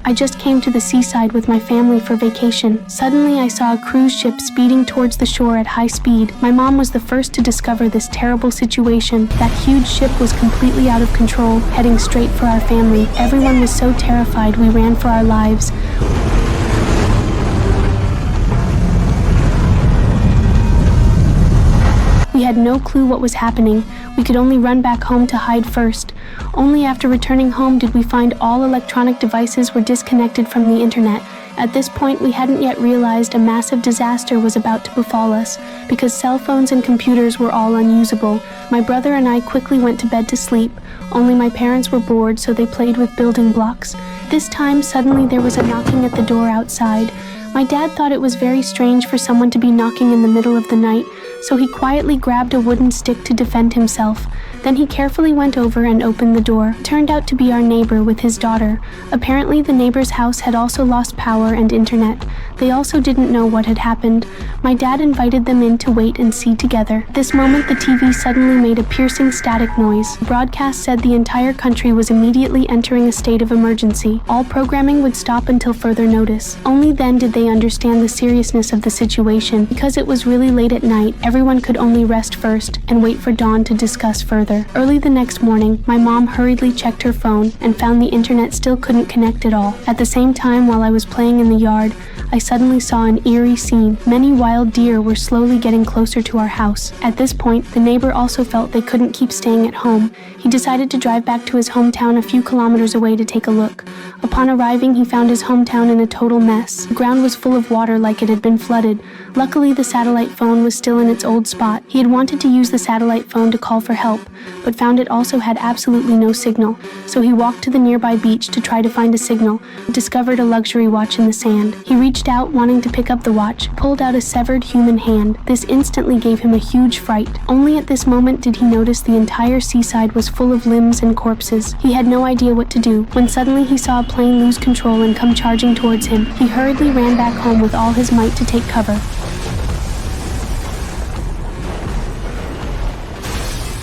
I just came to the seaside with my family for vacation. Suddenly, I saw a cruise ship speeding towards the shore at high speed. My mom was the first to discover this terrible situation. That huge ship was completely out of control, heading straight for our family. Everyone was so terrified we ran for our lives. We had no clue what was happening. We could only run back home to hide first. Only after returning home did we find all electronic devices were disconnected from the internet. At this point, we hadn't yet realized a massive disaster was about to befall us, because cell phones and computers were all unusable. My brother and I quickly went to bed to sleep. Only my parents were bored, so they played with building blocks. This time, suddenly there was a knocking at the door outside. My dad thought it was very strange for someone to be knocking in the middle of the night, so he quietly grabbed a wooden stick to defend himself. Then he carefully went over and opened the door. It turned out to be our neighbor with his daughter. Apparently, the neighbor's house had also lost power and internet. They also didn't know what had happened. My dad invited them in to wait and see together. This moment, the TV suddenly made a piercing static noise. The broadcast said the entire country was immediately entering a state of emergency. All programming would stop until further notice. Only then did they understand the seriousness of the situation. Because it was really late at night, everyone could only rest first and wait for dawn to discuss further. Early the next morning, my mom hurriedly checked her phone and found the internet still couldn't connect at all. At the same time, while I was playing in the yard, I suddenly saw an eerie scene. Many wild deer were slowly getting closer to our house. At this point, the neighbor also felt they couldn't keep staying at home. He decided to drive back to his hometown a few kilometers away to take a look. Upon arriving, he found his hometown in a total mess. The ground was full of water like it had been flooded. Luckily, the satellite phone was still in its old spot. He had wanted to use the satellite phone to call for help, but found it also had absolutely no signal. So he walked to the nearby beach to try to find a signal, but discovered a luxury watch in the sand. He reached out wanting to pick up the watch, pulled out a severed human hand. This instantly gave him a huge fright. Only at this moment did he notice the entire seaside was full of limbs and corpses. He had no idea what to do, when suddenly he saw a plane lose control and come charging towards him. He hurriedly ran back home with all his might to take cover.